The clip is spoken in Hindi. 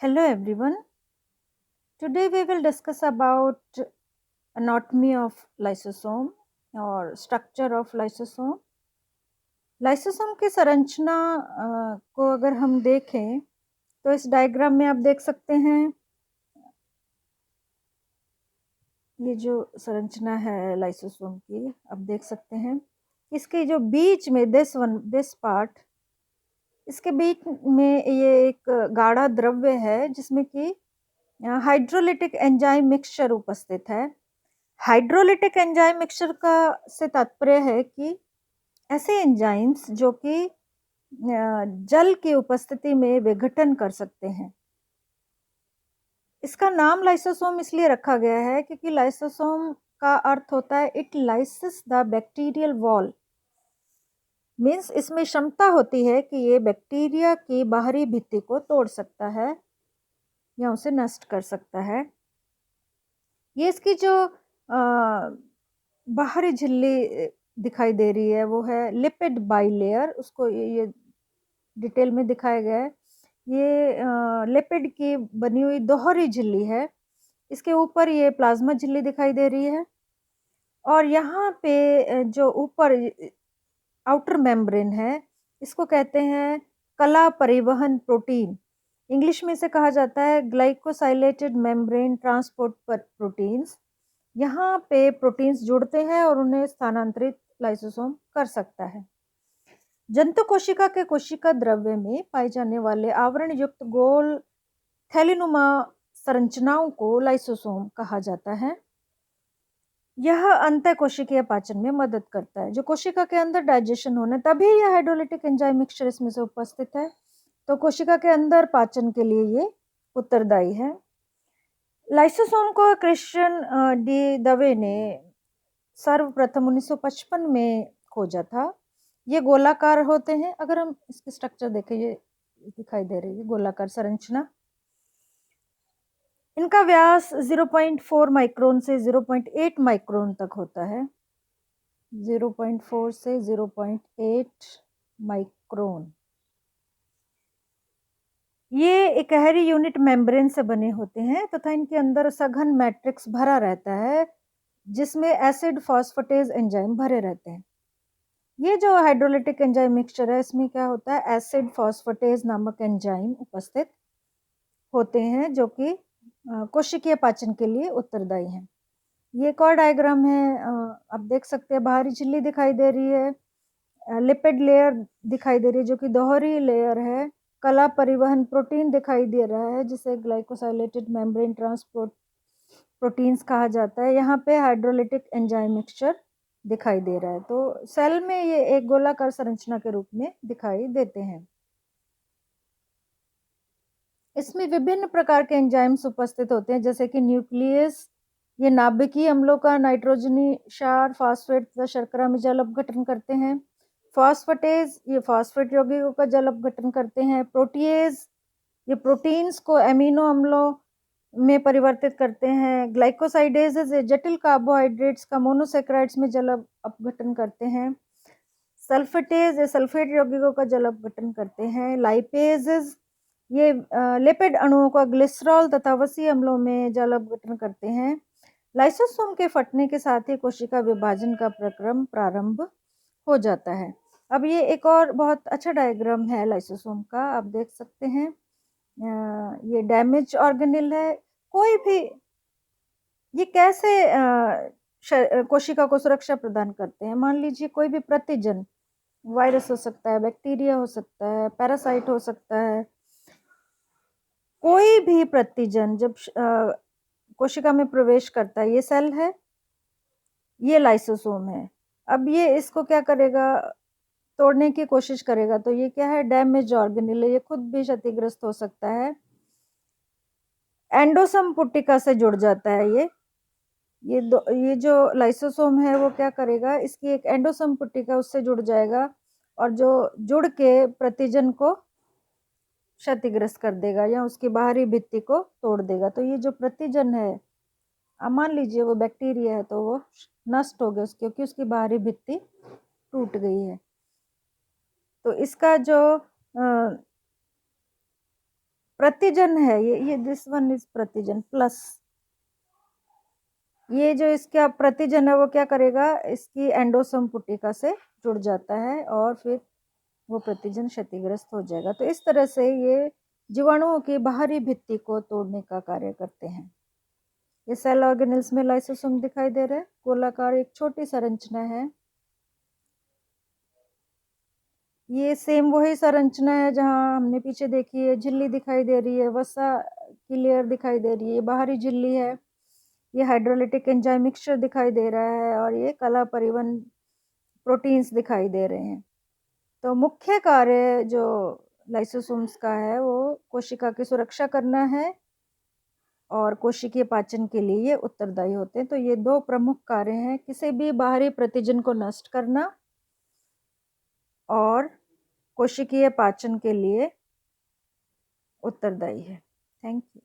Hello everyone. Today we will discuss about anatomy of lysosome or structure of lysosome. Lysosome की संरचना को अगर हम देखें तो इस डायग्राम में आप देख सकते हैं ये जो संरचना है लाइसोसोम की आप देख सकते हैं इसके जो बीच में दिस पार्ट इसके बीच में ये एक गाढ़ा द्रव्य है जिसमें कि हाइड्रोलिटिक एंजाइम मिक्सचर उपस्थित है। हाइड्रोलिटिक एंजाइम मिक्सचर का से तात्पर्य है कि ऐसे एंजाइम्स जो कि जल की उपस्थिति में विघटन कर सकते हैं। इसका नाम लाइसोसोम इसलिए रखा गया है क्योंकि लाइसोसोम का अर्थ होता है it lysis the bacterial wall, means इसमें क्षमता होती है कि ये बैक्टीरिया की बाहरी भित्ति को तोड़ सकता है या उसे नष्ट कर सकता है। ये इसकी जो बाहरी झिल्ली दिखाई दे रही है वो है लिपिड बाइलेयर, उसको ये डिटेल में दिखाया गया है। ये लिपिड की बनी हुई दोहरी झिल्ली है। इसके ऊपर ये प्लाज्मा झिल्ली दिखाई दे रही है और यहाँ पे जो ऊपर आउटर मेम्ब्रेन है इसको कहते हैं कला परिवहन प्रोटीन। इंग्लिश में इसे कहा जाता है ग्लाइकोसाइलेटेड मेम्ब्रेन ट्रांसपोर्ट प्रोटीन्स। यहाँ पे प्रोटीन्स जुड़ते हैं और उन्हें स्थानांतरित लाइसोसोम कर सकता है। जंतु कोशिका के कोशिका द्रव्य में पाए जाने वाले आवरण युक्त गोल थैलीनुमा संरचनाओं को लाइसोसोम कहा जाता है। यह अंतः कोशिकीय पाचन में मदद करता है। जो कोशिका के अंदर डाइजेशन होने तभी यह हाइड्रोलिटिक एंजाइम मिक्सचर इसमें से उपस्थित है, तो कोशिका के अंदर पाचन के लिए ये उत्तरदायी है। लाइसोसोम को क्रिश्चियन डी दवे ने सर्वप्रथम 1955 में खोजा था। ये गोलाकार होते हैं। अगर हम इसकी स्ट्रक्चर देखें, ये दिखाई दे रही है गोलाकार संरचना। इनका व्यास 0.4 माइक्रोन से 0.8 माइक्रोन तक होता है। 0.4 से 0.8 माइक्रोन। ये इकहरी यूनिट मेम्ब्रेन से बने होते हैं तथा इनके अंदर सघन मैट्रिक्स भरा रहता है जिसमें एसिड फॉस्फेटेज एंजाइम भरे रहते हैं। ये जो हाइड्रोलिटिक एंजाइम मिक्सचर है इसमें क्या होता है, एसिड फॉस्फेटेज नामक एंजाइम उपस्थित होते हैं जो कि कोशिकीय पाचन के लिए उत्तरदायी हैं। ये एक और डायग्राम है, आप देख सकते हैं बाहरी झिल्ली दिखाई दे रही है, लिपिड लेयर दिखाई दे रही है जो कि दोहरी लेयर है, कला परिवहन प्रोटीन दिखाई दे रहा है जिसे ग्लाइकोसाइलेटेड मेम्ब्रेन ट्रांसपोर्ट प्रोटीन्स कहा जाता है। यहाँ पे हाइड्रोलिटिक एंजाइम मिक्सचर दिखाई दे रहा है। तो सेल में ये एक गोलाकार संरचना के रूप में दिखाई देते हैं। इसमें विभिन्न प्रकार के एंजाइम्स उपस्थित होते हैं जैसे कि न्यूक्लियस, ये नाभिकीय अम्लों का नाइट्रोजनी क्षार फास्फेट तथा शर्करा में जल अपघटन करते हैं। फॉस्फेटेज, ये फॉस्फेट यौगिकों का जल अपघटन करते हैं। प्रोटीएज, ये प्रोटीन्स को एमिनो अम्लों में परिवर्तित करते हैं। ग्लाइकोसाइडेज जटिल कार्बोहाइड्रेट्स का मोनोसेक्राइड्स में जल अपघटन करते हैं। सल्फेटेज सल्फेट यौगिकों का जल अपघटन करते हैं। लाइपेजेस ये लिपिड अणुओं का ग्लिसरॉल तथा वसी अम्लों में जल अपघटन करते हैं। लाइसोसोम के फटने के साथ ही कोशिका विभाजन का प्रक्रम प्रारंभ हो जाता है। अब ये एक और बहुत अच्छा डायग्राम है लाइसोसोम का, आप देख सकते हैं। ये डैमेज ऑर्गेनेल है। कोई भी ये कैसे कोशिका को सुरक्षा प्रदान करते हैं। मान लीजिए कोई भी प्रतिजन, वायरस हो सकता है, बैक्टीरिया हो सकता है, पैरासाइट हो सकता है, कोई भी प्रतिजन जब कोशिका में प्रवेश करता है, ये सेल है, ये लाइसोसोम है। अब ये इसको क्या करेगा, तोड़ने की कोशिश करेगा, तो ये क्या है, डैमेज ऑर्गेनेल है, ये खुद भी क्षतिग्रस्त हो सकता है। एंडोसम पुट्टिका से जुड़ जाता है ये जो लाइसोसोम है वो क्या करेगा, इसकी एक एंडोसम पुट्टिका उससे जुड़ जाएगा और जो जुड़ के प्रतिजन को क्षतिग्रस्त कर देगा या उसकी बाहरी भित्ति को तोड़ देगा। तो ये जो प्रतिजन है, मान लीजिए वो बैक्टीरिया है, तो वो नष्ट हो गया क्योंकि उसकी बाहरी भित्ति टूट गई है। तो इसका जो प्रतिजन है ये दिस वन इज प्रतिजन प्लस। ये जो इसका प्रतिजन है वो क्या करेगा, इसकी एंडोसोम पुटिका से जुड़ जाता है और फिर वो प्रतिजन क्षतिग्रस्त हो जाएगा। तो इस तरह से ये जीवाणुओं की बाहरी भित्ति को तोड़ने का कार्य करते हैं। ये सेल ऑर्गेनेल्स में लाइसोसोम दिखाई दे रहा है, गोलाकार एक छोटी संरचना है। ये सेम वही संरचना है जहां हमने पीछे देखी है, झिल्ली दिखाई दे रही है, वसा की लेयर दिखाई दे रही है, बाहरी झिल्ली है। ये हाइड्रोलिटिक एंजाइम मिक्सचर दिखाई दे रहा है और ये कला परिवहन प्रोटीन्स दिखाई दे रहे हैं। तो मुख्य कार्य जो लाइसोसोम्स का है वो कोशिका की सुरक्षा करना है और कोशिकीय पाचन के लिए ये उत्तरदायी होते हैं। तो ये दो प्रमुख कार्य हैं, किसी भी बाहरी प्रतिजन को नष्ट करना और कोशिकीय पाचन के लिए उत्तरदायी है। Thank you.